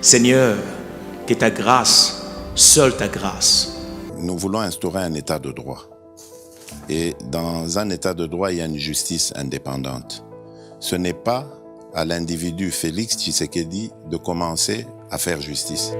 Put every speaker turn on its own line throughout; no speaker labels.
Seigneur, que ta grâce, seule ta grâce.
Nous voulons instaurer un état de droit. Et dans un état de droit, il y a une justice indépendante. Ce n'est pas à l'individu Félix Tshisekedi de commencer à faire justice.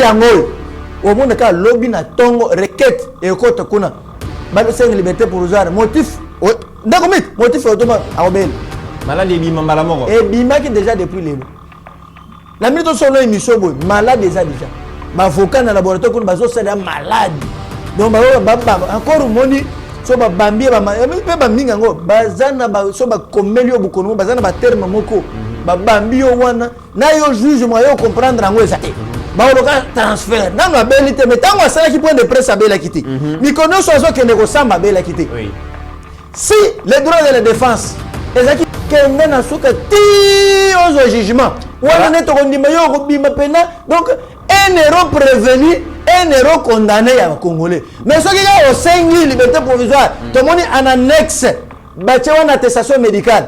Yango au monde ka lobby na tongo requête et kota kuna balo seng liberté provisoire motif d'accord motif automa awbel
malade bima mbala moko
et bima qui déjà depuis les la minute solo émission boy malade déjà ba avocat na laboratoire kuna bazo sala malade donc ba encore moni so ba bambi ba minga ngo bazana ba so ba komelio bukono bazana ba terme moko ba bambi yo wana na yo juge moi yo comprendre ngo ezate baoloka transfert nano abelite mais tango asalaki point de presse abela quitté mikono so azo kende ko samba abela quitté si les droits de la défense ezaki kende na suka ti ozo jugement wana neto kondima yo ko bima pena donc un héros prévenu un héros condamné ya congolais mais ce qui est au sengi liberté provisoire tout moni en annexe bache wana attestation médicale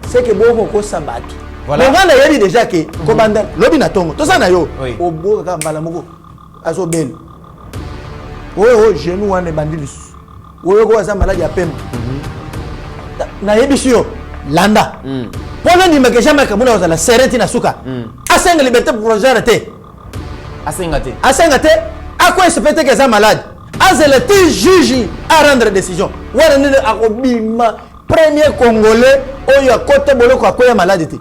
c'est que boko ko sabatu. Voilà. Mais on a dit déjà que commandant lobi na tongo to sana yo o bo ka mbala moko aso bel o genou wana bandilis o ko za maladi ya pembe na yebishi yo landa pona ni makesha makamuna za la serenti na suka asenga liberté provisoire te asenga te akwa espete que za malade azele te juge à rendre décision wana ne akobima premier congolais oyo akote boloko akoya malade te.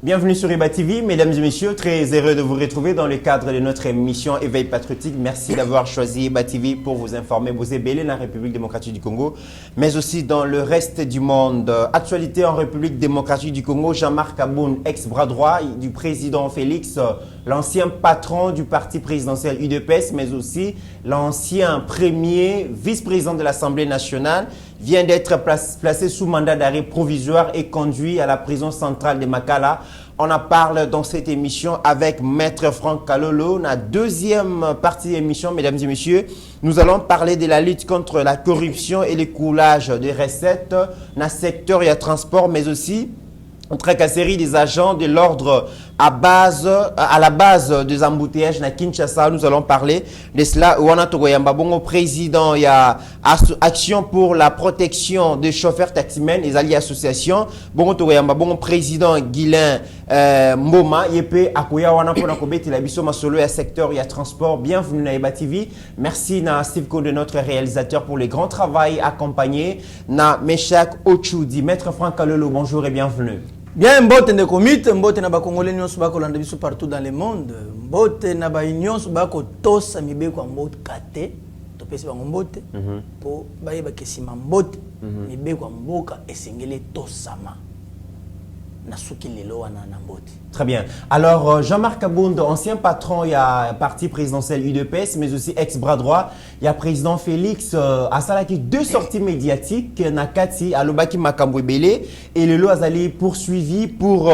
Bienvenue sur Eba TV, mesdames et messieurs, très heureux de vous retrouver dans le cadre de notre émission Éveil Patriotique. Merci d'avoir choisi Eba TV pour vous informer, vous ébeler la République démocratique du Congo, mais aussi dans le reste du monde. Actualité en République démocratique du Congo, Jean-Marc Aboun, ex-bras droit du président Félix, l'ancien patron du parti présidentiel UDPS, mais aussi l'ancien premier vice-président de l'Assemblée nationale, vient d'être placé sous mandat d'arrêt provisoire et conduit à la prison centrale de Makala. On en parle dans cette émission avec Maître Franck Kalolo. La deuxième partie de l'émission, mesdames et messieurs, nous allons parler de la lutte contre la corruption et l'écoulage des recettes dans le secteur et le transport, mais aussi une tracasserie des agents de l'ordre à la base des embouteillages na Kinshasa. Nous allons parler de cela. Wana Togoyamba Bongo, président, il y a Action pour la protection des chauffeurs taximens, les alliés associations. Bongo Togoyamba Bongo, président Guilain Mboma, Yepe Akoya Wana Pona Kobeti la biso masolo ya secteur ya transport. Bienvenue na Eba TV. Merci na Steve Ko de notre réalisateur pour le grand travail accompagné na Meshak Ochoudi. Maître Franck Kalolo, bonjour et bienvenue.
Bien, mbote ne komite, mbote na ba Congolais nyonso ba kolanda biso partout dans le monde. Mbote na ba nyonso ba ko tosa mibe kwa mbote kate, to pesi ba mbote. Po ba yeba kesima mbote, mibe kwa mboka esengele tosama. Na suki lelo wana na mbote.
Très bien. Alors, Jean-Marc Abound, ancien patron, il y a parti présidentiel UDPS, mais aussi ex-bras droit. Il y a président Félix, à Salaki, deux sorties médiatiques, Nakati, Alobaki Makambouébélé, et le lot Azali poursuivi pour,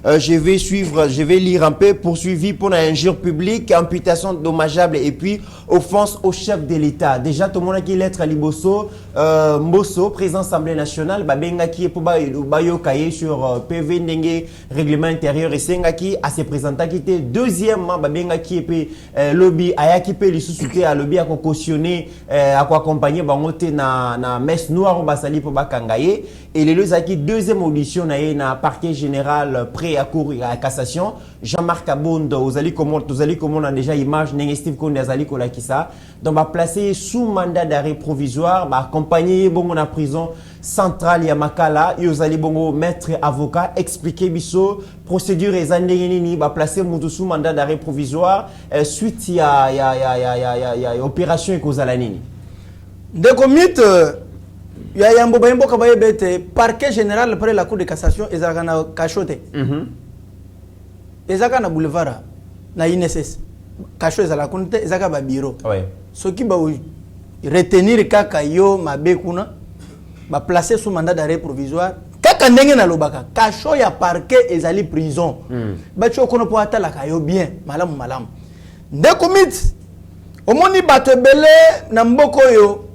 je vais lire un peu, poursuivi pour l'injure publique, imputation dommageable et puis offense au chef de l'État. Déjà, tout le monde a qui lettre à Liboso, Mbosso, président de l'Assemblée nationale, Babenga qui est pour Bayo Kaye sur PV Ndenge, règlement intérieur. Sengaki a se présenté qui était deuxièmement babenga qui est lobby aya qui peut les sous-souter à lobby à cautionner à accompagner bangote na messe noire basali pour bakangaye et les deux qui deuxième audition na parquet général prêt à cour à cassation Jean-Marc Abound vous allez comment on a déjà image Steve Konde azali kolakisa donc va placer sous mandat d'arrêt provisoire va accompagner bon en prison centrale ya Makala, yozali bongo maître avocat, expliquer biso procédure et zandengeni ba placer mutu sous mandat d'arrêt provisoire suite ya opération ekozala nini.
Ndeko mythe ya yambo bayembo ka bayebete parquet général après la cour de cassation ezaka na cachote. Ezaka na boulevard na INSS. Cacho ezala kunte ezaka ba bureau.
Ouais.
Soki ba retenir kaka yo mabekuna ba placer sous mandat d'arrêt provisoire kaka ndenge na lobaka cacho ya parquet ezali prison. Ba tcho kono po atala ka yo bien malamu. Ndeko mythe omoni bato ebele na mboko yo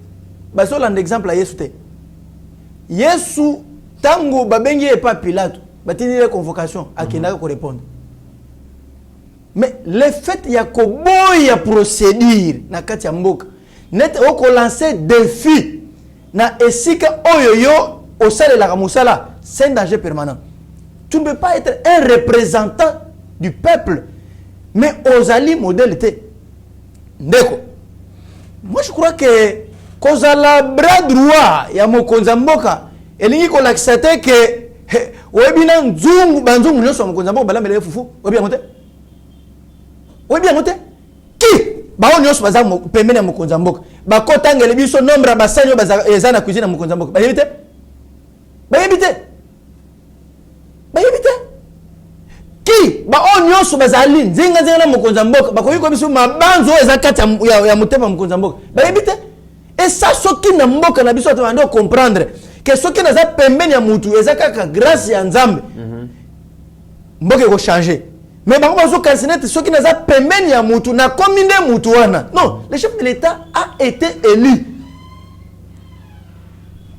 bazola exemple à Yesu te. Yesu tango babengi epa Pilato batini la convocation akendaka ko répondre. Mais le fait ya koboya procédure na kati ya mboka net oko lancer défi na esika oyo yo au sale la musala, c'est un danger permanent. Tu ne peux pas être un représentant du peuple mais ozali modalité. Ndeko. Moi je crois que kozala bras droit ya mokonza mboka elingi ko l'accepter que webina nzungu banzungu nyoso mokonza mboka balamele fufu webia mote. Oui bien noté. Qui baon nyos baza pembeni ya mokonza mboka bakotangele biso nombre basanyo baza ezana cuisine ya mokonza mboka bayebite qui baon nyos bazali nzinga na mokonza mboka bakoyiko biso mabanzo ezakati ya motema mokonza mboka bayebite et ça soki na mboka na biso atando comprendre que soki naza pembeni ya mutu ezakaka grâce ya nzambe mboka ko changer. Mais par contre, ceux qui n'ont pas permis à Moutou, n'a commis de Moutouana. Non, le chef de l'État a été élu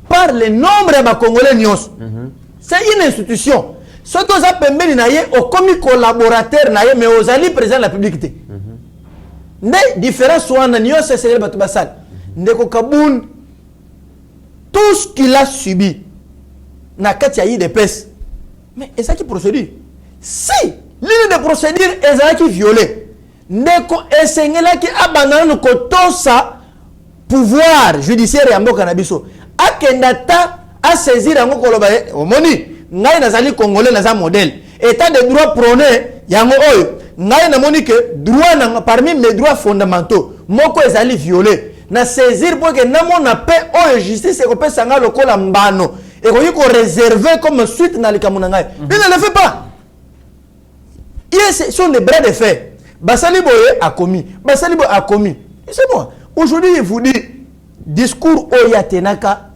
par le nombre de Congolais. C'est une institution. Ceux qui ont permis au commis collaborateur, mais aux alliés présidents de la publicité. Les différences sont en Nyos et c'est le Batoubasal. Ndeko Kaboun, tout ce qu'il a subi, n'a qu'à y des pèses. Mais est-ce qui procédure? Si l'une des procédures est qui violée, Ndeko esengela qui abandonne kotosa pouvoir judiciaire ya mboka na biso. Akendata a saisir yango koloba omoni ngai nazali congolais naza modèle. État de droit prôné yango oyo ngai na moni que droit na parmi mes droits fondamentaux moko ezali violé. Na saisir pour que na mona paix oyo justice ko pesa nga lokola mbano et ko réserver comme suite na likamuna ngai. Il ne le fait pas. Ce sont les bras de fer. Basali Boye a commis. Basali Boye a commis. C'est moi. Aujourd'hui, il vous dit discours Oyatenaka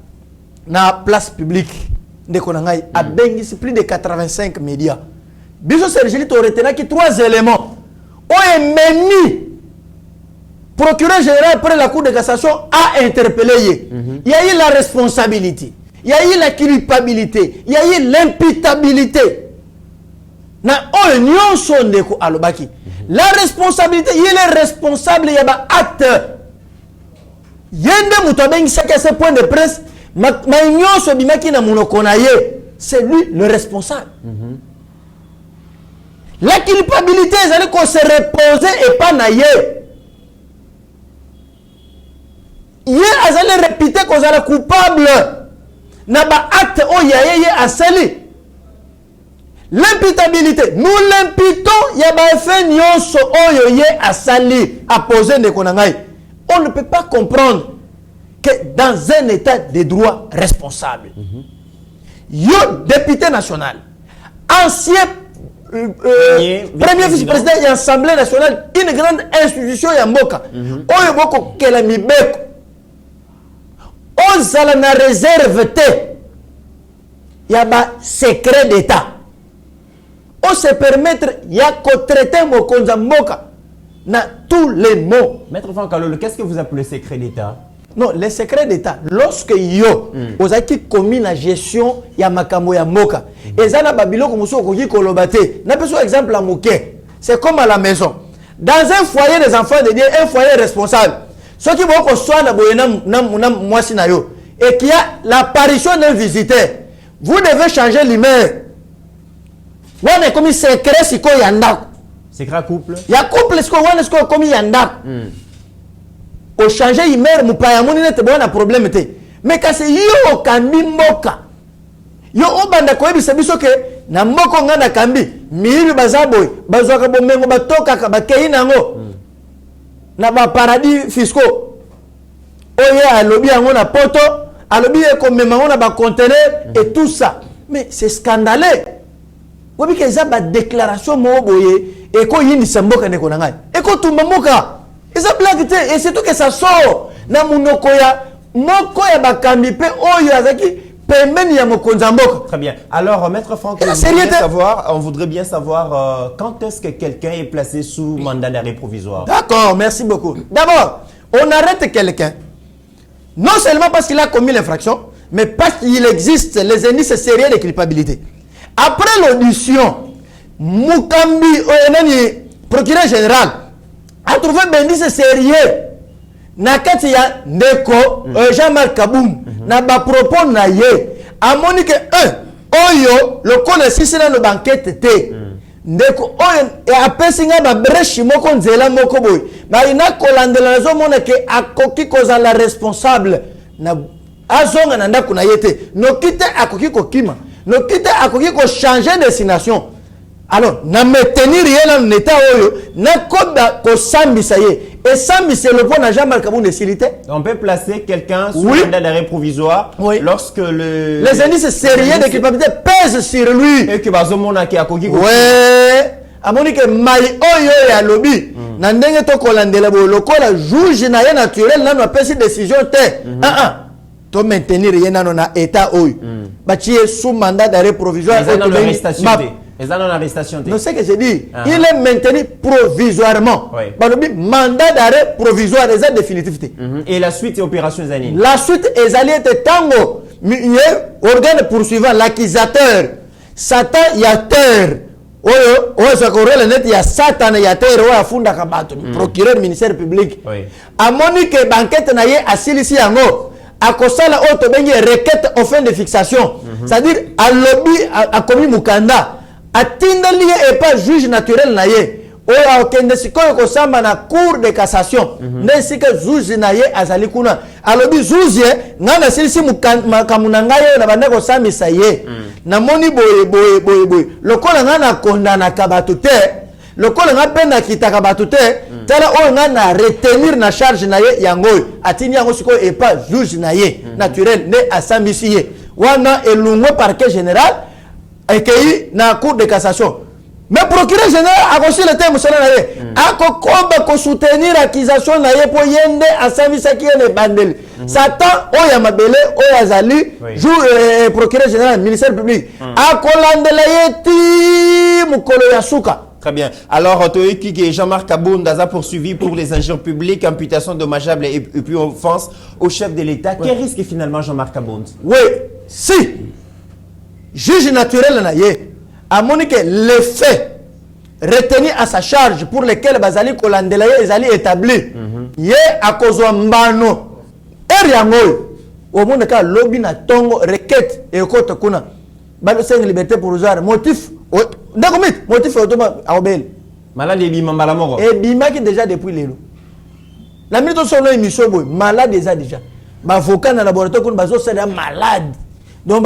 na place publique de Konangai a béni plus de 85 médias. Biso Sergeli Toretenaki 3 éléments. OMNI, procureur général après la Cour de cassation a interpellé. Il y a eu la responsabilité. Il y a eu la culpabilité. Il y a eu l'imputabilité. Na union son ndeko alobaki la responsabilité il est responsable ya ba acte yende muto abengi chacun ses points de presse ma union so bimaki na monoko na ye c'est lui le responsable. La culpabilité c'est qu'on se reposer et pas na ye azali répéter qu'on est coupable na ba acte o ya ye asali. L'imputabilité, nous l'imputons, il y a un effet nyonso oyo ye asali à poser de konangai. On ne peut pas comprendre que dans un état de droit responsable, yo député national, ancien premier vice-président de l'Assemblée nationale, une grande institution ya mboka, oyo boko kela mibeko, on zala na réserve te, y a ba secret d'état. On se permettre ya ko traiter mokonza mboka na tous les mots.
Maître Fankalolo, qu'est-ce que vous appelez secret d'état?
Non, le secret d'état, lorsque yo ozaki commis la gestion ya makambo ya mboka, ezana babilo ko muso ko ki kolobate. Na peso exemple la moké. C'est comme à la maison. Dans un foyer des enfants de Dieu, un foyer responsable. Ceux qui vont ko soit na boyena na mwasi na yo et qu'il y a l'apparition d'un visiteur, vous devez changer l'humeur. On est comme secret si ko yanda.
Secret couple.
Ya couple est-ce qu'on comme yanda. Au changer humeur mupaya moni net bon problème té. mais kasi yo kambi mboka yo obanda koyebisa biso ke na mboko nga na kambi miyibi baza boye bazwaka bomengo batokaka bakei nango na baparadis fiscaux oye alobi yango na poto alobi ekomema yango na bacontener et tout ça mais c'est scandaleux obi ke eza badéclaration moko boye ekoyindisa mboka ndeko na ngai ekotumba mboka eza blague te et surtout que ça sort na munoko ya moko ya bakambi pe oyo azaki pembeni ya mokonzi mboka.
Très bien. Alors maître Franck, on voudrait bien savoir quand est-ce que quelqu'un est placé sous mandat d'arrêt provisoire.
D'accord, merci beaucoup. D'abord, on arrête quelqu'un non seulement parce qu'il a commis l'infraction, mais parce qu'il existe les indices sérieux de culpabilité. Après l'audition, Mukambi, procureur général, a trouvé un indice sérieux. Nakati ya ndeko Jean-Marc Kaboum na ba propos na ye amoni ke oyo lokole sisi na no banquette te ndeko oyo apesinga ba breche moko nzela moko boy ba ina kolandela zo mona ke akoki kozala responsable na azonga na ndako na yete nokite akoki kokima nokite akoki ko changer destination. Alors, na maintenir rien en état oyo, na koda ko sambisa ye. Et sambisa le point na Jean-Marc Kaboum de silité.
On peut placer quelqu'un sous mandat d'arrêt provisoire lorsque les
indices sérieux de culpabilité pèsent sur lui.
Et que bazomona ki akoki ko.
Ouais. Amoni ke mai oyo ya lobby. Na ndenge to kolandela bo lokola juge na ye naturel na no pesi décision te. To maintenir rien na état oyo. Ba tie sous mandat d'arrêt provisoire.
Mais dans l'arrestation.
Non, c'est ce que j'ai dit. Il est maintenu provisoirement. Oui. Mandat d'arrêt provisoire, les définitivité.
Et la suite est opération Zani.
La suite est alliée de tango. Organe poursuivant, l'accusateur. Satan yateur. Il y a Satan yateur. Procureur ministère public. A Monique banquette naye asile ici en haut. A Kosala auto bengi requête au fin de fixation. C'est-à-dire, à lobby, à commis Mukanda. Atindali et pas juge naturel naye oya okende sikoyo ko samba na cour de cassation nesika juge naye azali kuna alobi juge ngana silisi makamuna ngayo na banda ko samisa ye na moni boye lokola ngana kondana kabato te lokola ngapenda kitaka bato te tala oyo ngana retenir na charge naye yango atini yango sikoyo et pas juge naye naturel ne asambisi ye wana elungo parquet général accueilli dans la cour de cassation. Mais le procureur général a reçu le thème a soutenir l'accusation pour yende à service qui est bandel. Satan, oya mabele, oya zali, joue procureur général, ministère public. A kolande la yeti mukolo yasuka.
Très bien. Alors, Jean-Marc Kaboum a poursuivi pour les injures publiques, imputation dommageable et puis offense au chef de l'État. Quel risque finalement Jean-Marc Kaboum?
Oui, si. Juge naturel a monique les faits retenus à sa charge pour lesquels Bazali Kolandelaye est établi. Yé à cause de Mbano. Eriangoy. Au monde cas, lobby na tongo requête et côte kuna. Balo c'est une liberté provisoire. Motif. D'accord, motif automa à obéir.
Malade et bima malamoro.
Et bima qui déjà depuis l'élo. La minute où son nom est Michel Boy, malade déjà. Ma avocat dans le laboratoire qu'on baso c'est malade. Donc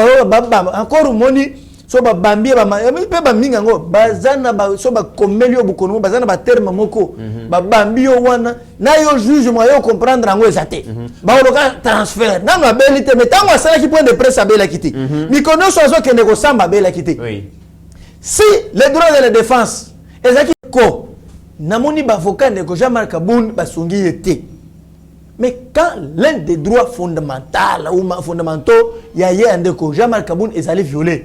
encore moni so ba bambi ba pe ba minga ngo bazana ba so ba komelio bukono bazana ba terme moko ba bambi yo wana na yo juge mo yo comprendre ngo ezate ba loka transfert na ba belité mais tango asala ki point de presse abela kiti mi kono so zo kende ko samba bela kiti. Si les droits de la défense ezaki ko na moni ba avocat de ko Jean-Marc Kaboum ba sungi yete. Mais quand l'un des droits fondamentaux ou fondamentaux, il y a un déco, Jean-Marc Kaboum est allé violer.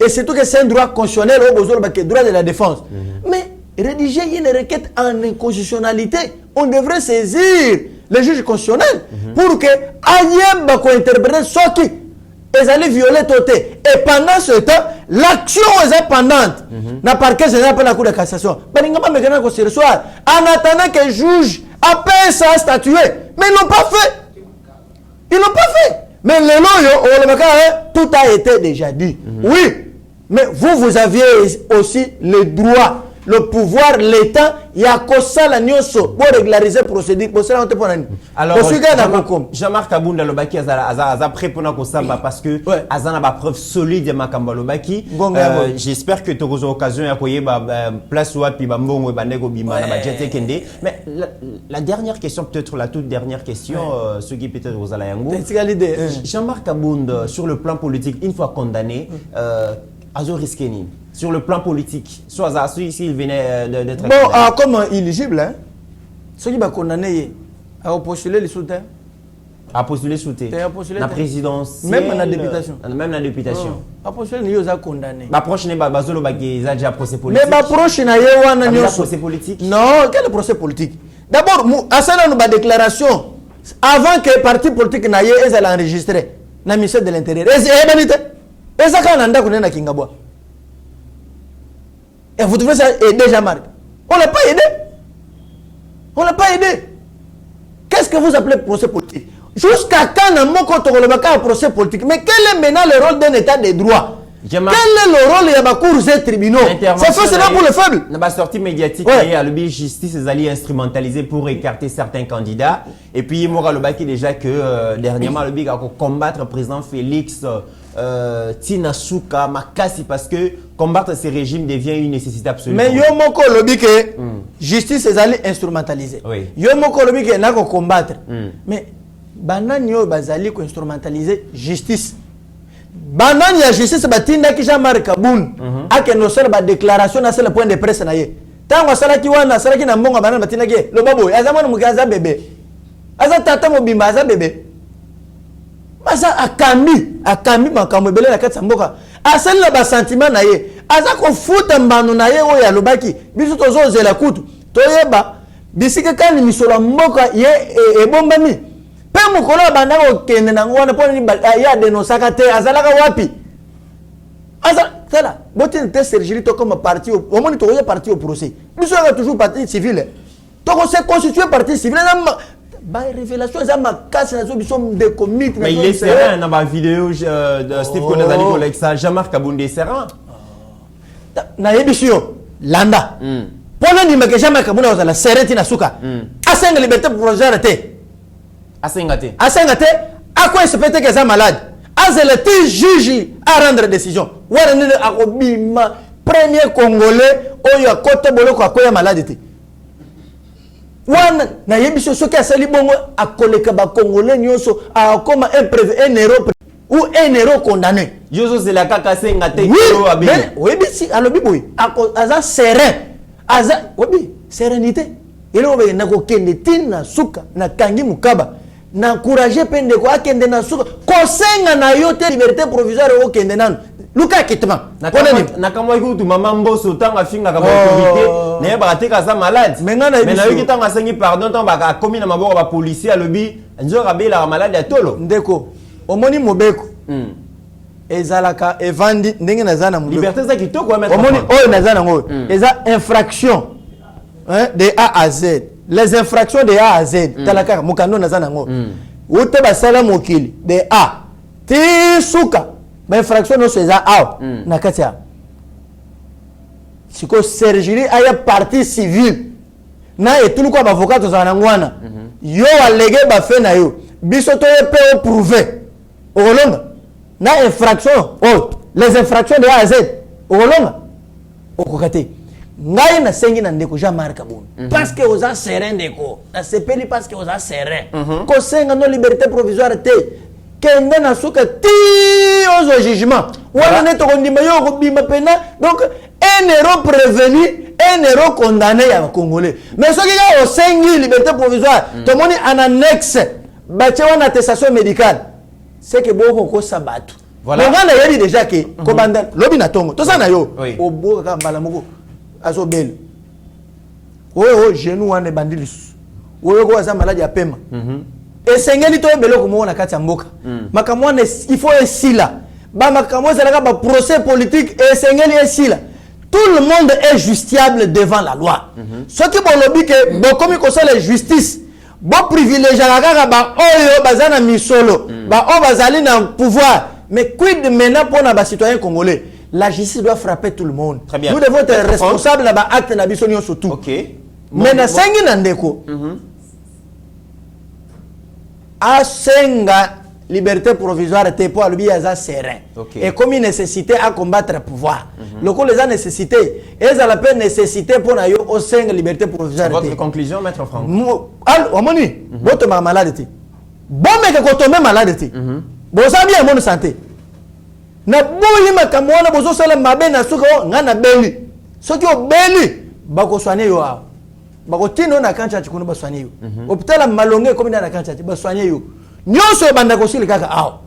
Et c'est tout que c'est un droit constitutionnel au besoin du droit de la défense. Mais rédiger une requête en inconstitutionnalité, on devrait saisir le juge constitutionnel pour que Ayem Bako interprète ce qui est allé violer tout. Et pendant ce temps, l'action est pendante. N'a pas que c'est pas la cour de cassation. Mais il n'y a pas en attendant que le juge appelle ça à statuer. Mais ils n'ont pas fait. Ils n'ont pas fait. Mais les loyaux, tout a été déjà dit. Oui. Mais vous aviez aussi le droit. le pouvoir, l'État, il y a que ça la nyonso pour régulariser la procédure. Pour cela, on te prend.
Alors, Jean-Marc Abunda Lobaki a prêt pour nous parce que Azana a preuve solide de Makamba Lobaki. J'espère que tu auras l'occasion de place ou puis Bambongo et Bandego Bima Kende. Mais la dernière question, peut-être la toute dernière question, ce qui peut-être aux Alayango. Jean-Marc Abunda, sur le plan politique, une fois condamné, Azo Riskeni. Sur le plan politique, soit s'il venait d'être...
Bon, comme éligible, hein? Ceux qui sont condamnés à postuler les soutiens.
À postuler soutien. La présidence.
Même dans la députation.
Même dans la députation.
À postuler, ils sont condamnés.
La prochaine, ils ont déjà procès politique.
Mais la prochaine, il y a un
procès politique.
Non, quel procès politique? D'abord, à ça, nous avons une déclaration. Avant que le parti politique n'aille, ils allaient enregistrer. Dans le ministère de l'Intérieur. Et ça, quand on a Kingabwa. Et vous devez ça aider Jean-Marc. On ne l'a pas aidé. On ne l'a pas aidé. Qu'est-ce que vous appelez procès politique? Jusqu'à quand on a un procès politique? Mais quel est maintenant le rôle d'un état de droit? Quel est le rôle de la cour des tribunaux? C'est fait cela pour le faible.
Dans la sortie médiatique, il y a le justice est allé instrumentaliser pour écarter certains candidats. Et puis, il y a le baki déjà que dernièrement, le big a combattre le président Félix Tina Souka Makasi parce que combattre ces régimes devient une nécessité absolue.
Mais yo moko lobi que justice est allé instrumentaliser. Yo moko lobi que n'a ko combattre. Mais banan yo bazali ko instrumentaliser justice. Banan ya justice batinda ki Jean-Marc Aboun ake no sala ba déclaration na sala point de presse na ye. Tango sala ki wana sala ki na mbonga banan batinda ke lo babo azamana mugaza bébé. Aza tata mobimba aza bébé. Asa akambi makambo belé la kati mboka asali na ba sentiment na ye aza ko futa mbano na ye oya lobaki biso tozo zela kutu toyeba bisike kani misolo mboka ye ebombami pe mukolo banda ko kende na ngwana poni ya denosaka te azalaka wapi asa tala botin te Sergili to comme parti au moment to ya parti au procès biso ka toujours parti civil to ko se constituer parti civil na ba révélation ça ma casse na biso de commit.
Mais il est serein dans ma vidéo de Steve Konazali avec ça Jean-Marc Aboundé serein
na yebisio landa pona ni make Jean-Marc Aboundé ozala serein tina suka asenga liberté provisoire te asenga te akwa inspecteur que ça malade azela ti juge à rendre décision wala ni akobima premier congolais oyo akote boloko akoya malade te wana na yebiso soki asali bongo akoleka ba congolais nyonso akoma un héros ou un héros condamné
yozo zela kaka senga te
ko abé oui bisi alobi boy aza serein aza obi sérénité elo be na ko kende tina suka na kangi mukaba na encourager pende ko akende na suka ko senga na yo te liberté provisoire o kende nanu luka kitma
na kama ikutu mama mboso tanga finga ka autorité ne ba teka za malade mais na yo kitanga sengi pardon tanga ba komi na maboko ba policier alobi nzo rabela malade ya tolo
ndeko omoni mobeko ezalaka evandi ndenge na zana mobeko
liberté za kitoko mettre
omoni oyo na zana ngo eza infraction de A à Z les infractions de A à Z talaka mukando na zana ngo ute basala mokili de A ti suka mais infraction non c'est ça na katia siko Sergili aya partie civile na etulu kwa avocat za ngwana yo alege ba fait na yo biso to pe prouver olonga na infraction les infractions de A à Z olonga okokate ngai na sengi na ndeko Jean-Marc Aboundé parce que oza serein ndeko na sepeli parce que oza serein ko senga no liberté provisoire te kende na suka ti ozo jugement wana ne to ndima yo ko bima pena donc un héros prévenu un héros condamné ya congolais mais ce qui est au sengi liberté provisoire to moni en annexe bache wana attestation médicale c'est que boko ko sabatu voilà on a dit déjà que ko banda lobi na tongo to sana yo obo ka mbala moko azo bel oyo genou wana bandilis oyo ko za maladie ya pema et sengeli to beloko mo na kati ya mboka makamwa il faut esila ba makamwa zalaka ba procès politique et sengeli esila tout le monde est justiciable devant la loi ce qui bon lobi que bon comme ko ça la justice bon privilégié la ba oyo bazana misolo ba o bazali na pouvoir mais quid maintenant pour na ba citoyen congolais La justice doit frapper tout le monde.
Très bien.
Nous devons être responsables là-bas, acte na biso surtout.
Ok.
Mais na sengi na ndeko. A senga liberté provisoire te pour lui à serein. Et comme une nécessité à combattre le pouvoir. Le coup les a nécessité. Et ça la peine nécessité pour na yo au senga liberté provisoire.
Votre conclusion, maître Franck?
Omoni, votre malade. Bon mais que tombe malade. Bon ça bien mon santé. Na boyi makamwana bozo sala mabe na suka ngana beli. Soki o beli bako soigner yo. Bako tino na kancha chikuno ba soigner yo. Hôpital malonge comme na kancha ba soigner yo. Nyonso banda ko sili kaka aw.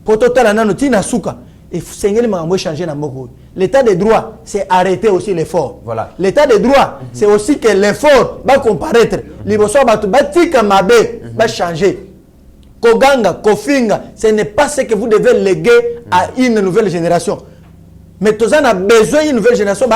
Poto tala nano tina suka. Et sengeli makambo changer na moko. L'état de droit, c'est arrêter aussi l'effort.
Voilà.
L'état de droit, c'est aussi que l'effort va comparaître. Liboso batu batika mabe va changer. Koganga, Kofinga, ce n'est pas ce que vous devez léguer à une nouvelle génération. Mais tous on a besoin d'une nouvelle génération.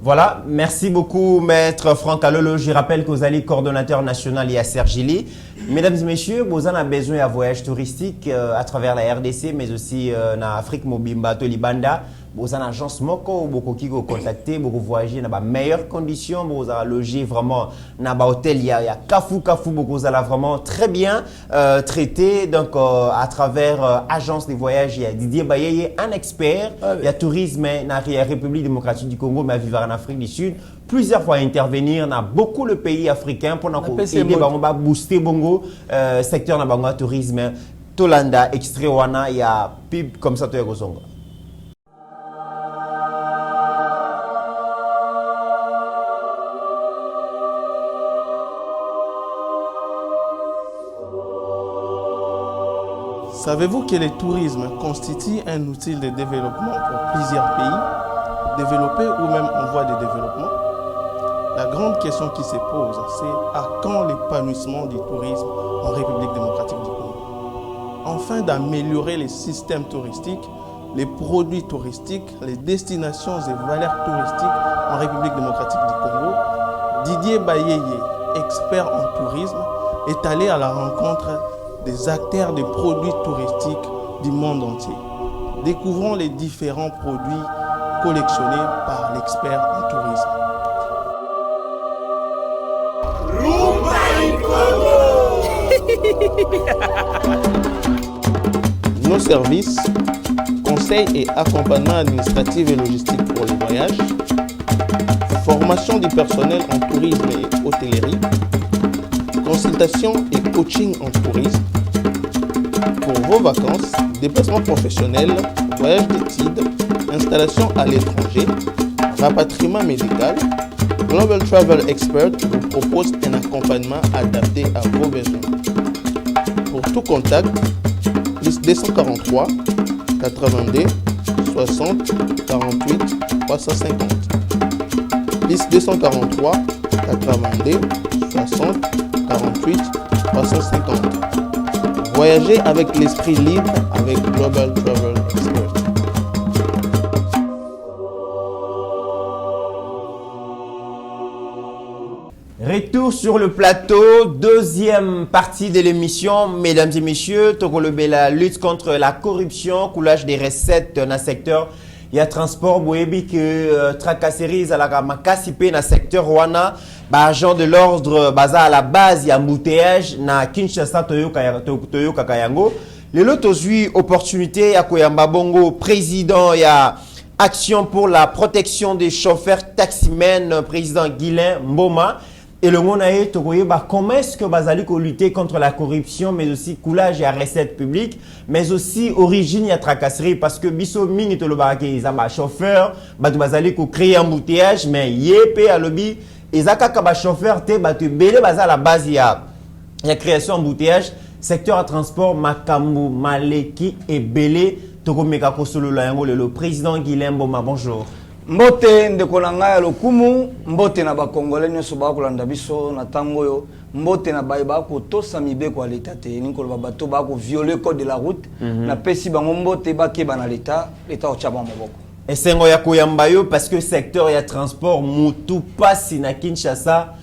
Voilà, merci beaucoup Maître Franck Alolo. Je rappelle que vous allez coordonnateur national et à Sergili. Mesdames et messieurs, vous en avez besoin d'un voyage touristique à travers la RDC, mais aussi en Afrique, Mobimba, Tolibanda. Vous avez une agence moko, beaucoup qui vous contacter, vous voyager dans de meilleures conditions, vous allez loger vraiment dans un hôtel, il y a Kafou, vous allez vraiment très bien traité. Donc à travers agence de voyage, il y a Didier Baye, un expert, il y a tourisme dans la République démocratique du Congo, mais à vivre en Afrique du Sud. Plusieurs fois intervenir dans beaucoup de pays africains pour aider à booster bongo secteur dans le tourisme. Tolanda, extrait wana, il y a pub comme ça,
Savez-vous que le tourisme constitue un outil de développement pour plusieurs pays, développés ou même en voie de développement? La grande question qui se pose, c'est à quand l'épanouissement du tourisme en République démocratique du Congo? Afin d'améliorer les systèmes touristiques, les produits touristiques, les destinations et valeurs touristiques en République démocratique du Congo, Didier Bayeye, expert en tourisme, est allé à la rencontre des acteurs des produits touristiques du monde entier. Découvrons les différents produits collectionnés par l'expert en tourisme. Nos services, conseils et accompagnement administratif et logistique pour les voyages, formation du personnel en tourisme et hôtellerie, consultation et coaching en tourisme, pour vos vacances, déplacements professionnels, voyages d'études, installation à l'étranger, rapatriement médical, Global Travel Expert vous propose un accompagnement adapté à vos besoins. Pour tout contact, plus 243 82 60 48 350. Plus 243 82 60 48 350. Voyagez avec l'esprit libre avec Global Travel Expert.
Retour sur le plateau, deuxième partie de l'émission. Mesdames et messieurs, la lutte contre la corruption, coulage des recettes dans le secteur. Il y a transport, boébi que tracasseries à la makasipe dans le secteur Rwanda. Agent de l'ordre, baza à la base, il y a embouteillage na Kinshasa, Toyoka Kayango. Le lot aujourd'hui, opportunité, il y a Koyamba Bongo, président, il y a action pour la protection des chauffeurs taximens, président Guilain Mboma. Et le monde a été comment est-ce que Bazali peut lutter contre la corruption, mais aussi coulage et recette publique, mais aussi origine et tracasserie, parce que biso mini to le barake ils ont chauffeur, Bazali peut créer un embouteillage, mais yépé à lobby, ils ont kaka chauffeur te batu belé baza à la base il y a création embouteillage, secteur à transport Makambu Maleki et belé toko meka kosolo la yango le président Guilain Mboma, bonjour.
Mbote ndeko na ngai lokumu, mbote na bakongole nyonso bakolanda biso na tango yo, mbote na baye bakotosa mibeko ya leta te, nikoloba bato bako violer code de la route, na pesi bango mbote bakeba na leta otchaba maboko.
Esengo ya koyamba yo parce que secteur ya transport mutu pasi na Kinshasa,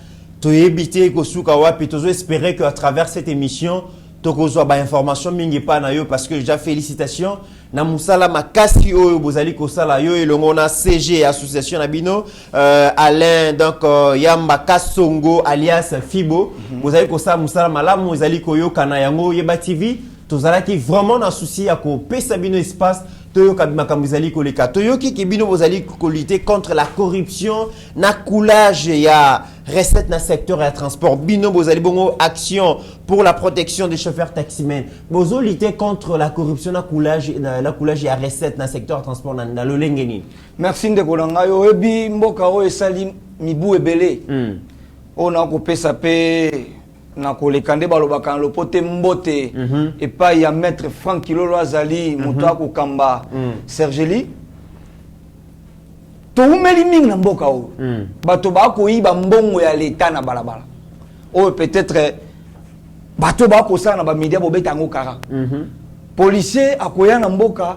to éviter ko suka wapi, to espérer que à travers cette émission tokozwa ba information mingi pa na yo parce que déjà félicitations na musala makasi oyo bozali kosala yo elongo na CG association na bino Alain donc Yamba Kasongo alias Fibo bozali kosala musala malamu bozali koyoka na yango Yeba TV tozalaki vraiment na souci ya ko pesa bino espace toyoka makambo ezali koleka toyoki ki bino bozali lutter contre la corruption na coulage ya recette na secteur ya transport bino bozali bongo action pour la protection des chauffeurs taximens bozo lutter contre la corruption na coulage ya recette na secteur ya transport na lolenge nini.
Merci ndeko na ngai oyebi mboka oyo esali mibu ebele ona kopesa pe na koleka nde balobaka na lopote mbote epai ya maître Franck Kilolo azali moto akokamba Sergeli toumeli mingi na mboka oyo bato bakoyiba mbongo ya leta na balabala oyo peut-être bato bakosala na bamedia bobeta yango kara policier akoya na mboka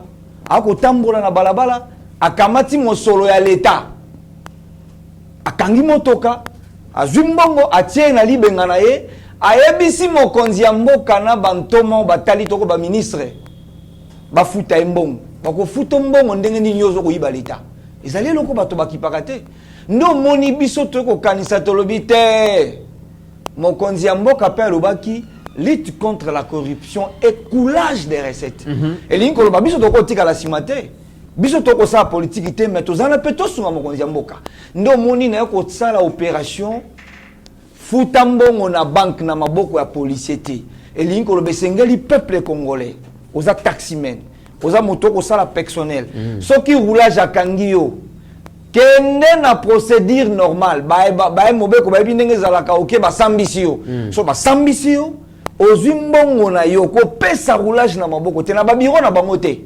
akotambola na balabala akamati mosolo ya leta akangi motoka azwi mbongo atie na libenga na ye ayebisi mokonzi ya mboka na bantomo batali toko ba ministre bafuta mbongo bakofuta mbongo ndenge nini yozo koyiba leta ezali eloko bato bakipaka te ndo moni biso toko kanisa tolobi te mokonzi ya mboka pe alobaki lutte contre la corruption et coulage des recettes elingi koloba biso toko tika la simate biso toko sa politique te mais tozana pe tosunga mokonzi ya mboka ndo moni na ko sala opération futa mbongo na banque na maboko ya policier te elingi koloba esengeli peuple congolais oza taximen oza moto kosala personnel soki roulage akangi yo kende na procédure normale bae mobeko bayebi ndenge ezalaka oke basambisi yo so basambisi yo ozwi mbongo na yo kopesa roulage na maboko te na babiro na bango te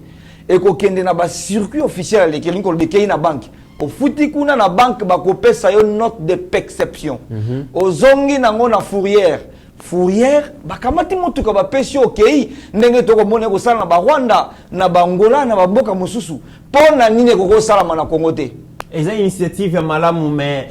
ekokende na bacircuit officiel aleki elingi koloba ekei na banque ofuti kuna na banque bakopesa yo note de perception ozongi nango na fourrière bakamati motuka bapesi okei ndenge tokomona kosala na Rwanda na Angola na baboka mosusu pona nini kokosalama na Congo te.
Et ça initiative ya malamu mais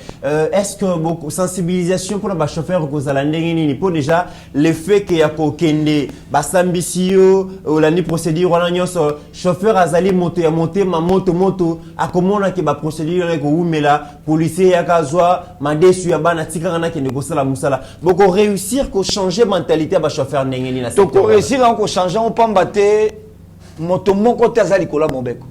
est-ce que beaucoup sensibilisation pour les chauffeurs kozala ndenge nini pour déjà le fait que ya kokende basambisio olandi procédure wana nyonso chauffeur azali moto ya monter ma moto akomona ke ba procédure ko umela policier ya kazwa madesu ya bana tikanga na kende kosala musala boko réussir ko changer mentalité ba chauffeur ndenge nini na secteur
to ko réussir ko changer on pamba te moto moko te azali kola mobeko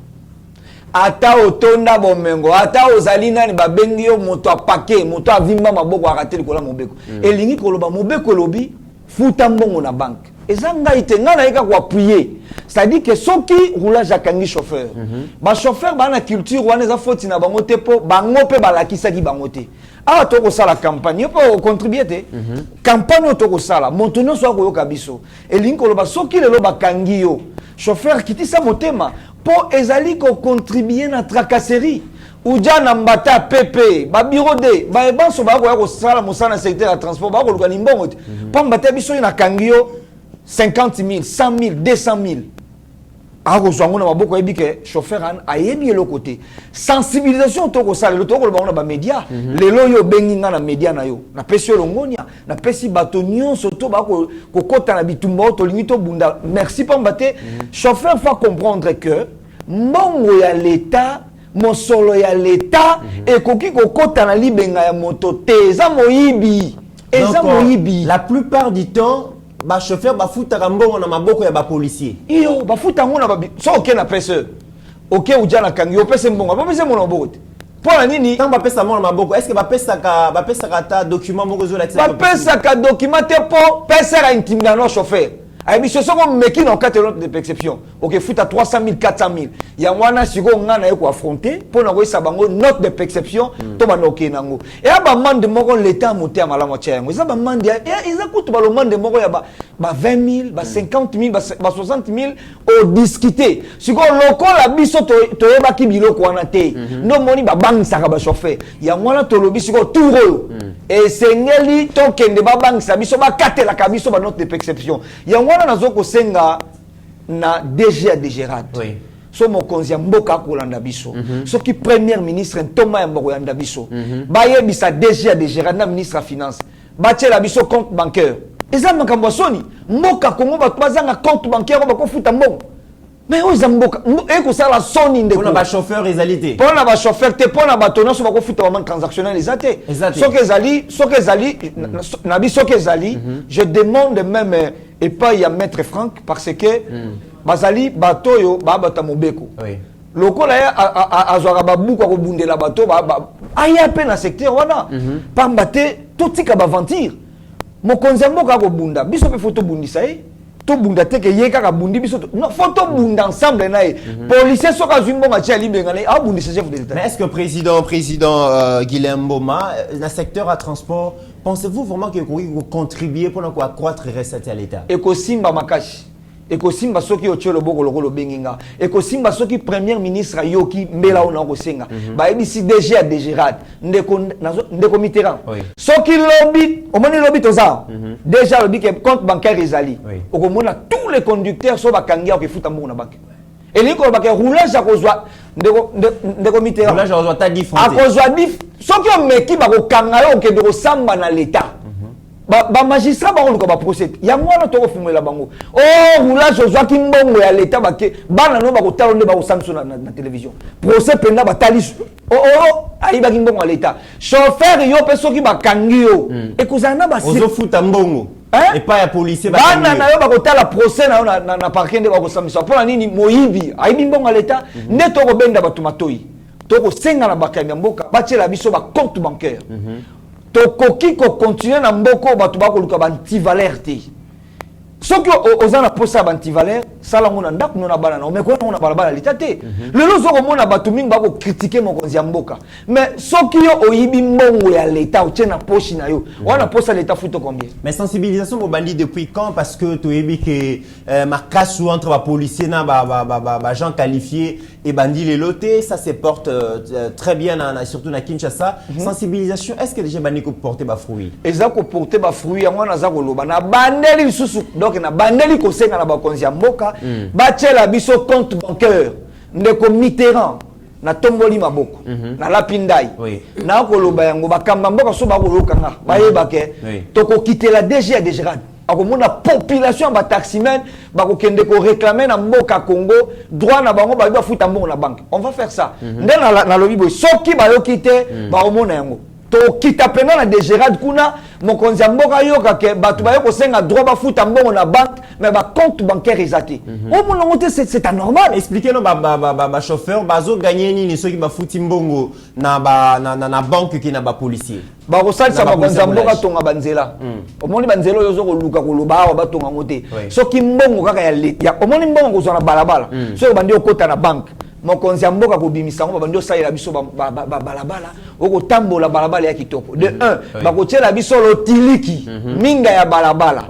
ata otonda bomengo ata ozali nani babengi yo moto apake moto avimba maboko akateli kola mobeko elingi koloba mobeko lobi futa mbongo na banque ezanga ite ngana yeka ko appuyer c'est-à-dire que soki roulage akangi chauffeur ba chauffeur bana culture wana za faute na bango te po bango pe balakisaki bango te awa toko sala campagne po contribuer te campagne toko sala moto nyonso akoyoka biso elingi koloba soki lelo bakangi yo chauffeur kitisa motema po ezali ko contribuer na tracasserie uja na mbata pepe ba bureau de ba ebanso ba ko sala mosala secteur ya transport ba ko luka ni mbongo te po mbata biso na kangio 50,000 100,000 200,000 ako zwango na maboko ebike chauffeur an ayebi le côté sensibilisation to ko sala le to ko ba na ba média lelo yo bengi na média na yo na pesi longonia na pesi bato nyonso to ba ko kota na bitumba to lingi to bunda merci pa mbate chauffeur faut comprendre que mbongo ya l'état mosolo ya l'état ekoki kokota na libenga ya moto te eza moyibi
la plupart du temps ba chauffeur ba futa mbongo na maboko ya ba policier
iyo ba futa ngona ba so ok na pese ok uja na kangi opese mbongo ba pese mo na maboko pona nini
tant ba pesa mo na maboko est-ce que ba pesa ka ta document moko zo la
ba pesa ka document te po pesa ra intimidation no chauffeur ay bi so ko meki na carte de perception ok futa 300,000 400,000 ya wana siko ngana yeko affronter pona ko isa bango note de perception to ba noke nango e ba mande moko l'état monter à malamo tchengo isa ba mande e isa kutu ba lo mande moko ya ba 20,000 ba 50,000 ba 60,000 au discuter siko loko la biso to yeba ki biloko wana te no moni ba bangisa ba chauffeur ya wana to lobi siko touro et sengeli to kende ba bangisa biso ba katela ka biso ba note de perception ya wana nazoko senga na DG à Dégérade.
Oui.
So mokonzi ya mboka kolanda biso. So ki premier ministre Ntoma ya mboko yanda biso. Ba yebisa DG à Dégérade na ministre à finance. Ba tela biso compte bancaire. Eza makambo soni mboka Congo bato bazanga compte bancaire bako futa mbongo mais oza mboka eko sala soni ndeko
pour ba chauffeur ezalité
pour na ba chauffeur te pour na bato nyonso bako futa ba transactionnel ezate soki ezali na bi soki ezali je demande même et pas il y a maître Franck parce que bazali bato yo ba bata mobeko
oui
lokola ya azwaka babuku akobundela bato aya pe na secteur wana pamba te totika baventure mokonzi ya mboka akobunda biso mpe fo tobundisa ye tobunda te ke ye kaka bundi biso non fo tobunda ensemble na ye policier soki azwi mbongo atia libenga na ye abundisa chef de l'état.
Mais est-ce que président Guilhem Mboma le secteur à transport pensez-vous vraiment que vous contribuer pour accroître les recettes à l'état
ekosimba makasi ekosimba soki otie loboko lokolo benginga ekosimba soki premier ministre ayoki mbela ona kosenga bayebisi DG à DGRAD ndeko Mitterrand soki lobby omoni lobby toza déjà lobby que compte bancaire ezali okomona tous les conducteurs so bakangi okefuta mbongo na banque eliko bake roulage akozwa ndeko Mitterrand
roulage akozwa ta différence
akozwa soki omeki bakokanga yo okende kosamba na l'état ba magistrat ba ko ba procès ya mwana to ko fumela bango roulage ozwaki mbongo ya l'état bake bana no ba ko talonde ba ko sanctionner na télévision procès penda ba talis ayi ba mbongo ya l'état chauffeur yo pe soki ba kangi yo ekozana ba
ozo futa mbongo et pas ya policier ba
bana na yo ba ko tala procès na parquet de ba ko sanctionner pour nini moyibi ayi mbongo ya l'état ne to ko benda ba tumatoi to ko senga na bakami mboka ba tiela biso ba compte bancaire tokoki ko continuer na mboko bato bakoluka ba antivaleur te soki ozana posa ba antivaleur sala ngona ndako nona bana na omeko na balabala litate lelo zoko mona bato mingi bako critiquer mokonzi ya mboka mais soki yo oyibi mbongo ya l'état otie na poche na yo wana posa l'état futo combien
mais sensibilisation au bandit depuis quand parce que tu oyibi que makasu entre ba policiers na ba gens qualifiés et bandit les lotés ça se porte très bien surtout na Kinshasa sensibilisation est-ce que déjà bandit ko porter ba fruit
ezako porter ba fruit ya mwana za koloba na bandeli susu donc na bandeli ko senga na bakonzi ya mboka batiela biso compte bancaire ndeko Mitterrand na tomboli maboko na lapindai na koloba yango bakamba mboka so bakolokanga bayebake tokokitela DG ya DGRAD akomona population ba taximen bakokende ko réclamer na mboka Congo droit na bango ba futa mbongo na banque on va faire ça ndena na lobi boy soki bayoki te bakomona yango to kita pena na DGRAD kuna mokonzi ya mboka yoka ke batu bayo kosenga droit ba futa mbongo na banque mais ba compte bancaire ezati o mona ngote c'est anormal
expliquez-nous ba chauffeur bazo gagner nini soki ba futi mbongo na banque ki na ba policier
ba kosalisa mokonzi ya mboka tonga banzela omoni banzela yo zo koluka koloba awa batonga ngote soki mbongo kaka ya leta omoni mbongo kozwa na balabala soki bandi okota na banque mokonzi ya mboka kobimisa ngo bandi osalela biso balabala okotambola balabala ya kitoko de 1 bakotiela biso lotiliki minga ya balabala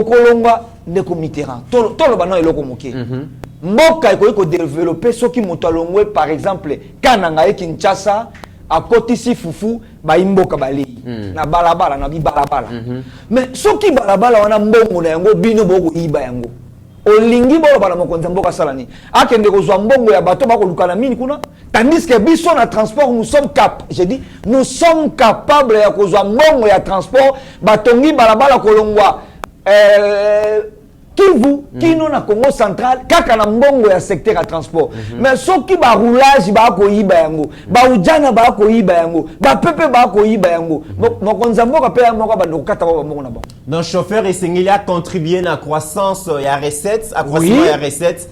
okolongwa ndeko Mitterrand toloba na eloko moke mboka ekoki kodevelope soki moto alongwe par exemple kananga ye Kinshasa akotisi fufu baimboka balei na balabala na bibalabala mais soki balabala wana mbongo na yango bino boko iba yango olingi bolo bala mokonzi mboka salani akende kozwa mbongo ya bato bakoluka na mini kuna tandis que biso na transport nous sommes capables ya kozwa mbongo ya transport batongi balabala kolongwa Kivu kino na Congo central kaka na mbongo ya secteur ya transport mais soki ba roulage ba ko yiba yango ba ujana ba ko yiba yango ba pepe ba ko yiba yango mokonzi mboka pe moko ba ndokata ba mbongo na bango
donc chauffeur esengeli a contribuer na croissance ya recettes accroissement ya recettes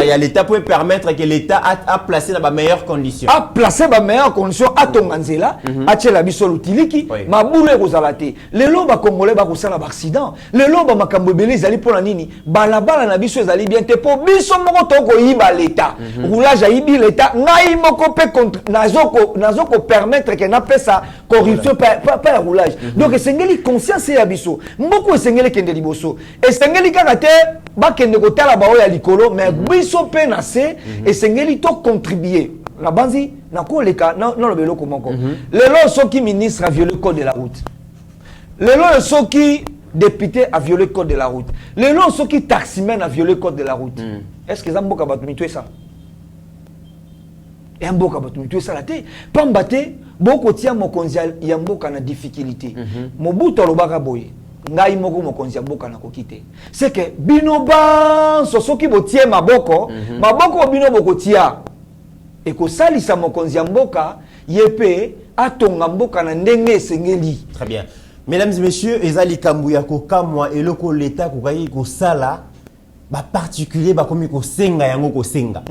ya l'état peut permettre que l'état a placé dans ba meilleures conditions
a placé ba meilleures conditions a tonganzela a tshela biso lutiliki mabulu ekozala te lelo ba congolais ba kosala ba accident lelo ba makambo belé ezali pona nini balabala na biso ezali bien te po biso moko toko yiba l'état roulage yibi l'état ngai moko pe nazoko permettre que na pesa corruption pas roulage donc esengeli conscience ya biso mboko esengeli kende liboso esengeli kaka te bakende kotala bao ya likolo mais biso pe na se esengeli to contribuer na banzi na koleka na lobelo komoko lelo soki ministre a violé le code de la route lelo soki député a violé le code de la route. Les noms ceux qui taximènent a violé le code de la route. Est-ce que Zamboka va tuer ça? Et Zamboka va tuer ça la tête. Pambate, beaucoup tient mon konzial, Yamboka na difficulté. Mobutu alobaka boye. ngai moko mokonzi ya mboka na kokite c'est que bino ba soki botie maboko maboko bino bokotia et ko salisa mokonzi ya mboka yepe atonga mboka na ndenge esengeli.
Très bien. Mesdames et messieurs, ezali kambuya ko kamwa eloko l'état ko kayi ko sala ba particulier ba komi ko senga yango ko senga.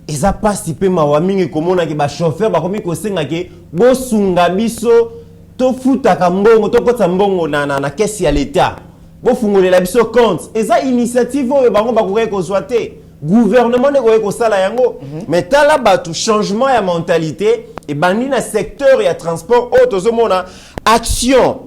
Eza pasi pe mawamingi komona ke ba chauffeur ba komi ko senga ke bo sunga biso to futa ka mbongo to kota mbongo na kesi ya l'état. Bo fungolela biso compte. Eza initiative oyo bango ba ko ko soite. Gouvernement ne ko sala yango. Mais tala ba tout changement ya mentalité et bandi na secteur ya transport autozomona action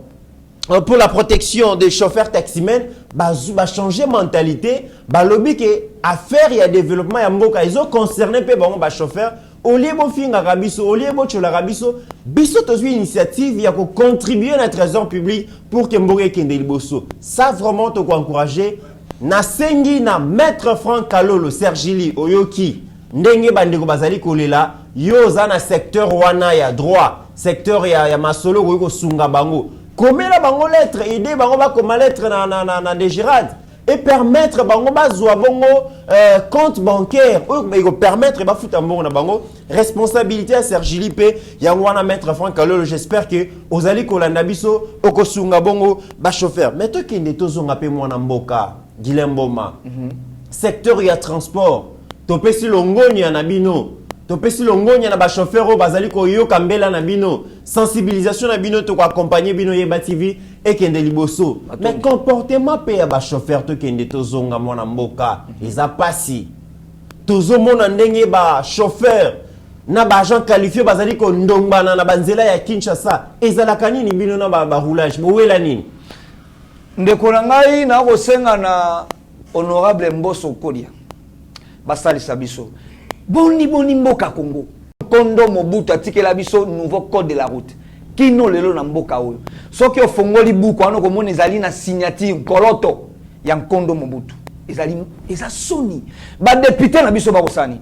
pour la protection des chauffeurs taximens ba changer mentalité ba lobby que affaire ya développement ya mboka ils ont concerné pe bango ba chauffeur au lieu bo finga rabiso au lieu bo chola rabiso biso tozwi initiative ya ko contribuer na trésor public pour que mboka kende liboso ça vraiment to encourager na sengi na maître Franck Kalolo Sergili Oyoki ndenge bandeko bazali kolela yo za na secteur wana ya droit secteur ya masolo ko sunga bango komela bango lettre aider bango ba koma lettre na de Girard et permettre bango bazwa bongo compte bancaire ko permettre ba futa mbongo na bango responsabilité à Sergili pe ya wana maître Franck Kalolo j'espère que ozali kolanda biso okosunga bongo ba chauffeur mais to kende tozonga pe mwana mboka Gilemboma secteur ya transport topesi longonya na bino topesi longonya na ba chauffeur o bazali ko yoka mbela na bino sensibilisation na bino to ko accompagner bino Yeba TV et kende liboso mais comportement pe ya ba chauffeur to kende tozonga mwana mboka eza pasi tozomona ndenge ba chauffeur na ba agent qualifié bazali ko ndombana na banzela ya Kinshasa ezalaka nini bino na ba roulage bowela nini
ndeko na ngai na kosenga na honorable Mbosso Kodia basalisa biso boni mboka Congo kondo Mobutu atikela biso nouveau code de la route kino lelo na mboka oyo soki ofongoli buku ano komona ezali na signature koloto ya kondo Mobutu eza soni ba député na biso bakosani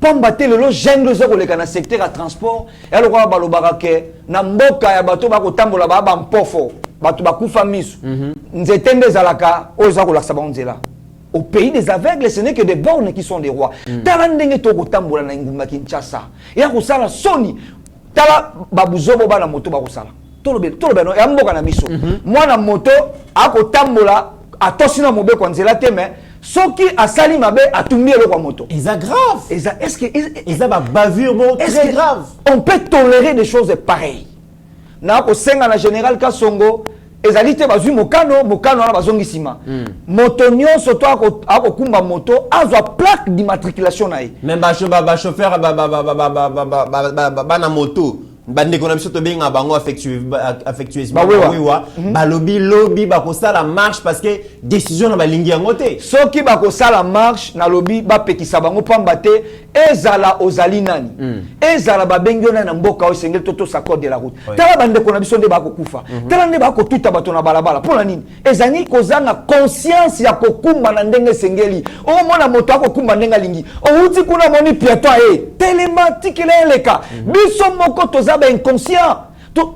pamba te lelo jungle zo koleka na secteur ya transport ya lokwa balobaka ke na mboka ya bato bakotambola ba mpofo bato bakufa miso nzete nde ezalaka oyo eza kolakisa bango nzela. Au pays des aveugles, ce n'est que des bornes qui sont des rois. Tala ndenge toko tambola na ngumba Kinshasa. Ya kusala soni. Tala babuzobo ba na moto ba kusala. Tolobe no ya mboka na biso. Mwana moto ako tambola atosina mobe kwa nzela teme. Soki asali mabe atumbi eloko moto.
Eza grave.
Est-ce que
eza ba bavure très grave.
On peut tolérer des choses pareilles. Na ko senga na général Kasongo ezalite bazui mokano na bazongi sima moto nyonso to akokumba moto azwa plaque d'immatriculation na ye
même ba chauffeur ba na moto bandeko na biso to benga bango affectueusement wiwa lobby ba ko sala marche parce que décision na balingi yango te
soki ba ko sala marche na lobby ba pekisa bango pamba te ezala ozali nani ezala babengi na mboka o sengel toto sa code de la route tala bandeko na biso nde ba ko kufa tala nde ba ko tuta bato na balabala pona nini ezani kozanga conscience ya kokumba na ndenge sengeli o mona moto akokumba ndenge lingi o uti kuna moni piéton télématique leka biso moko toza ba inconscient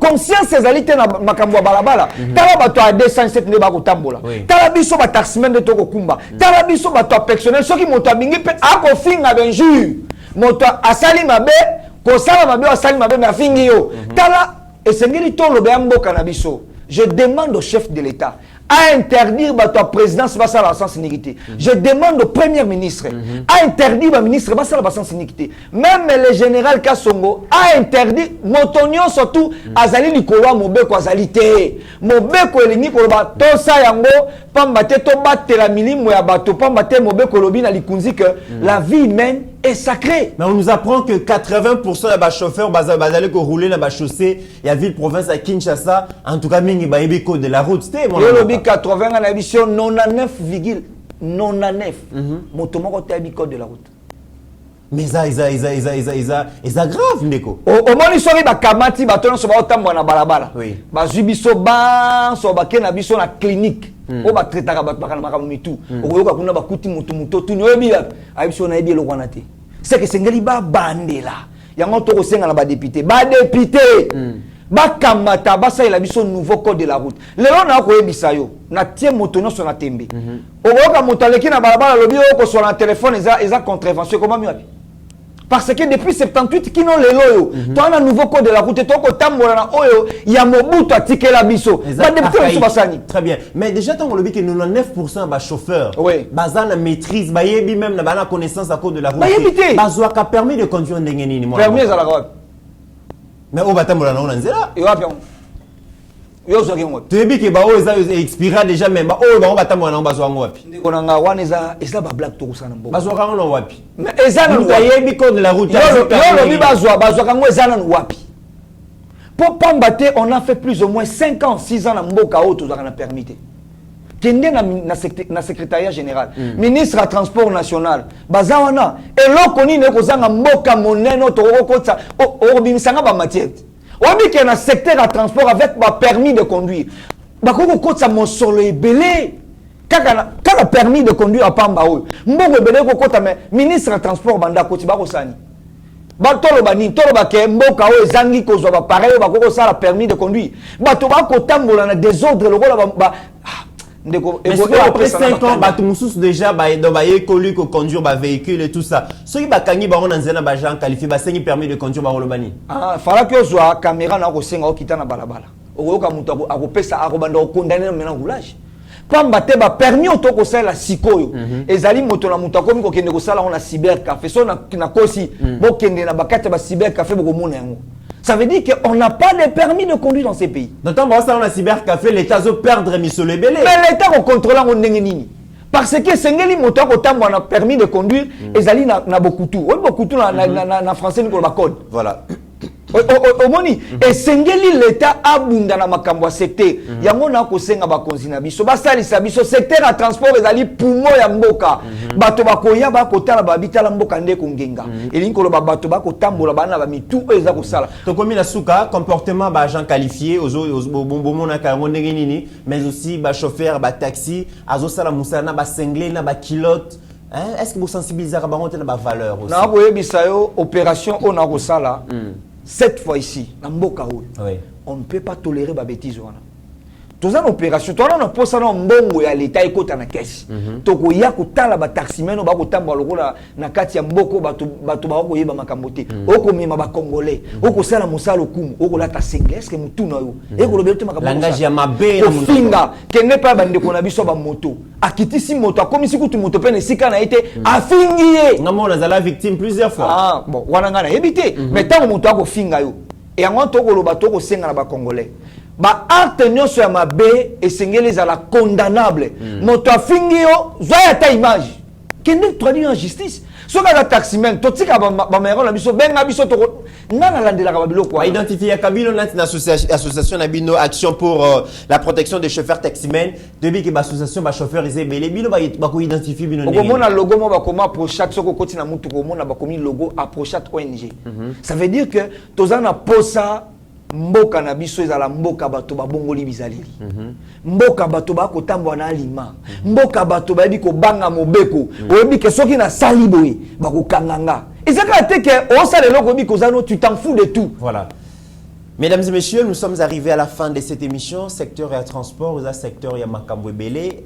conscience ezali te na makambo ya balabala tala bato ya 207 nde bakotambola tala biso ba taximen de toko kumba tala biso bato ya personnel soki moto abingi pe akofinga benjure moto asali mabe kosala mabe asali mabe mais afingi yo tala esengeli tolobe ya mboka na biso. Je demande au chef de l'État à interdire la présidence à la sens iniquité. Je demande au premier ministre à interdire le ministre à la sens iniquité. Même le général Kassongo a interdit Motonio surtout Azali Nikolo Mobeko Azali te. Mobeko elingi koloba tosa yango pambate to batela milimo ya bato pambate Mobeko lobi na likunzi que la vie humaine est sacrée.
Mais on nous apprend que 80% des chauffeurs bazali ko rouler na ba chaussée ya ville province à Kinshasa en tout cas mingi ba yebi code de la route te mon
80 à la mission 99,99 motomoko tabi code de la route.
Mais ça grave ndeko.
Au moni sori ba kamati batono so ba otambo na balabala.
Oui.
Ba zubiso ba so ba kena biso na clinique. O ba traitaka ba bakana makamu mitu. Okoyoka kuna ba kuti mutu tu nyobi ya. Abiso na ebi eloko na te. C'est que sengeli ba bandela. Yango to ko senga na ba député. Ba député. bakamata basalela biso nouveau code de la route lelo na koyebisa yo na tie moto nyonso na tembe okoyoka moto aleki na balabala alobi oyo kosola na telefone eza contravention ekomami wapi parce que depuis 78 kino lelo oyo toana nouveau code de la route tokotambola na oyo ya mobutu atikela biso badepute biso basani
très bien mais déjà tant on lobi que 99% ba chauffeur baza na maîtrise bayebi même na bana connaissance à code de la route bazwaka permis de conduire ndenge nini moi
permis ezalaka wapi
mais au batambola na nzela
et wapi yo zo kengo
tu ebi ke ba o eza expira déjà même ba o ba batambola na bazwa ngo wapi
ndiko na nga wana eza ba black to kusana mboka
bazwa kango na wapi
mais eza na
yebi code de la route
yo lobi bazwa kango eza na wapi pour pambate on a fait plus ou moins 5 ans 6 ans na mboka auto za na permis kende na secrétariat général ministre à transport national bazawana eloko nini ekozanga mboka monene to okotsa obimisanga ba matière obi ke na secteur à transport avec ba permis de conduire bakoko kotsa mosolo ebele kaka permis de conduire a pamba oyo mbongo ebele ko kota mais ministre à transport banda koti bakosani batolo bani tolo bake mboka oyo ezangi kozwa ba pareil bakoko sala permis de conduire bato bakotambola na désordre lokola ba
mais après 5 ans, tu as déjà connu que conduire un véhicule et tout ça. Ceux qui ont un gens qualifiés, ils permis de conduire un véhicule.
Ah, il faut que tu aies une caméra qui est dans la balabala. Il faut condamner le roulage. Quand tu as permis de faire la sikoyo, et zali moto na muta komi ko kende ko sala on a cybercafé so na kosi bo kende na bakata ba cybercafé bo mona yango. Ça veut dire qu'on n'a pas de permis de conduire dans ces pays.
Donc, on a cybercafé, l'État veut perdre Michel Lebele.
Mais l'État va contrôler mon nini. Parce que c'est un moteur qui a permis de conduire et Zali n'a beaucoup tout. Beaucoup tout na français nous le code.
Voilà.
Omoni et sengeli l'État abunda na makambo secteur. Yango na ko senga ba konzina biso basali sa biso secteur à transport ezali pumo ya mboka. Bato bakoya ba kotala ba bitala mboka nde kongenga. Elinko lo bato ba kotambola bana ba mitu eza ko sala.
To komi na suka comportement ba agent qualifié ozo bombo na kango ndenge nini mais aussi ba chauffeur ba taxi azo sala musana ba sengle na ba kilote. Est-ce que vous sensibilisez à ba valeur aussi?
Na ko yebisa yo opération on a ko sala. Cette fois ici, on ne peut pas tolérer ma bêtise. Tout ça, l'opération, toi, on a posé un bon à l'État et côté à la caisse. Toko ya kutala ba taximeno ba kutamba lokola na kati ya mboko bato ba ko yeba makambote. Oko mema ba congolais. Oko sala musala okumu. Oko la ta single. Est-ce que mutu na yo? Eko lobelo te makambote.
Langage ya mabe na
mutu. Finga kenne pa bande ko na biso ba moto. Akitisi moto akomi siku tu moto pene sika na été afingiye.
Ngamo na zala victime plusieurs fois.
Ah bon, wana ngana ebité. Mais tant moto ako finga yo. Et en toko loba toko senga na ba congolais. Ba acte nyonso ya mabe esengeli ezala condamnable moto afingi yo zwa ya ta image kende traduire en justice soka la taximen totika ba mero na biso benga biso to ngana landelaka ba biloko
identifier kabino na association na bino action pour la protection des chauffeurs taximen depuis que ba association ba chauffeurs ezebele bino ba ko identifier bino
ndenge komona logo mo ba koma Prochat soko koti na mutu komona ba komi logo a Prochat ONG ça veut dire que tozana posa mboka na biso ezala mboka bato babongoli bizaleli mboka bato bakotambwa na alima mboka bato bayebi kobanga mobeko oyebi ke soki na sali boye bakokanganga ezaka te ke osala eloko oyebi kozano tu t'en fous de tout.
Voilà. Mesdames et messieurs, nous sommes arrivés à la fin de cette émission. Secteur et transport, secteur ya makambo ebele,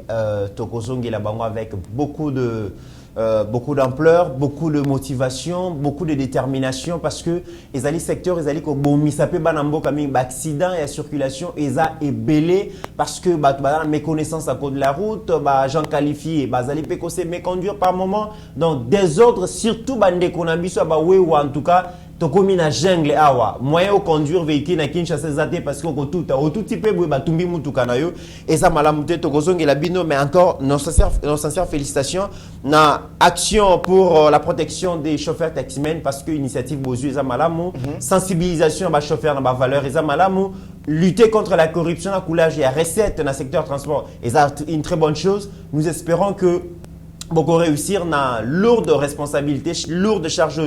tokozongi la bango avec beaucoup d'ampleur, beaucoup de motivation, beaucoup de détermination parce que les alliés secteurs, les alliés comme misape banambo comme accident et circulation, eza ebele parce que la méconnaissance à cause de la route, gens qualifiés, alliés pécosé méconduire par moment, donc désordre surtout bande konabiso ou en tout cas tokomi na jungle awa moyen au conduire véhicule na Kinshasa zate parce que tout type batumbi mutuka na yo et ça malamu te tokozongi la bino mais encore nos sincères félicitations na action pour la protection des chauffeurs taximen parce que initiative bozu eza malamu sensibilisation ba chauffeurs na ba valeur eza malamu lutter contre la corruption la coulage et la recette dans le secteur transport eza une très bonne chose. Nous espérons que beaucoup réussir na lourde responsabilité, lourde charge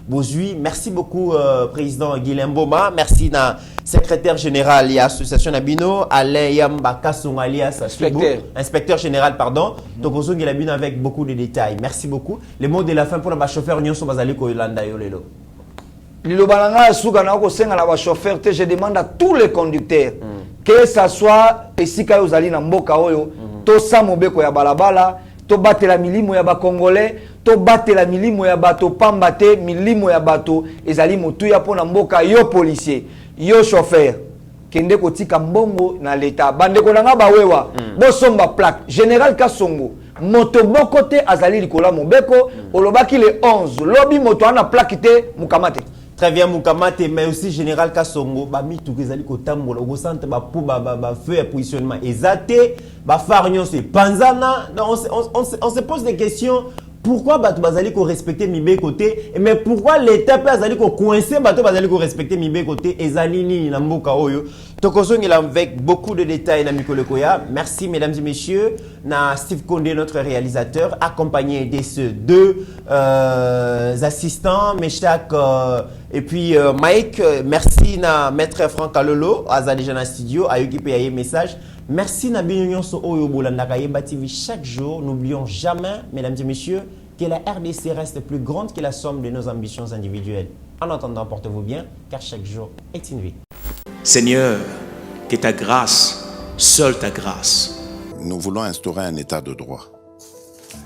bozui. Merci beaucoup président Guilhem Boma, merci na secrétaire général et association Nabino, Alain Yambaka alias inspecteur général pardon. Donc on Guilhem avec beaucoup de détails. Merci beaucoup. Les mots de la fin pour le chauffeur Nyon Sobazali ko Yolanda Yolelo.
Lilobalanga suka na ko senga na ba chauffeur te, je demande à tous les conducteurs que ça soit esika yo zali na mboka oyo to sa mobeko ya balabala to batela milimo ya ba congolais to batela milimo ya bato pamba te milimo ya bato ezali motuya pona mboka yo policier yo chauffeur kende kotika mbongo na leta bandeko nanga bawewa bosomba plaque général Kasongo moto boko te azali likola mobeko olobaki le 11 lobi moto ana plaque te mukamate.
Très bien, Moukamate, mais aussi Général Kasongo, mi tout que zali ko tambola, au centre ba pou ba feu et positionnement exaté, ba farnion c'est panzana. On se pose des questions. Pourquoi bato bazali ko respecter mibe côté, mais pourquoi l'État peut azali ko coincer bato bazali ko respecter mibe côté ezali ni na mboka oyo. Tokosong avec beaucoup de détails na Mikolo Koya. Merci mesdames et messieurs, na Steve Kondé notre réalisateur accompagné de ces deux assistants Meshak et puis Mike. Merci na maître Franck Alolo azali jana studio ayoki pe yaye message. Merci Nabi Nyonso Oyo Bolandaka Yeba TV chaque jour. N'oublions jamais, mesdames et messieurs, que la RDC reste plus grande que la somme de nos ambitions individuelles. En attendant, portez-vous bien, car chaque jour est une vie.
Seigneur, que ta grâce, seule ta grâce.
Nous voulons instaurer un état de droit.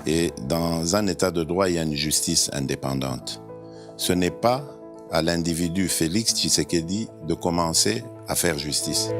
Et dans un état de droit, il y a une justice indépendante. Ce n'est pas à l'individu Félix Tshisekedi de commencer à faire justice.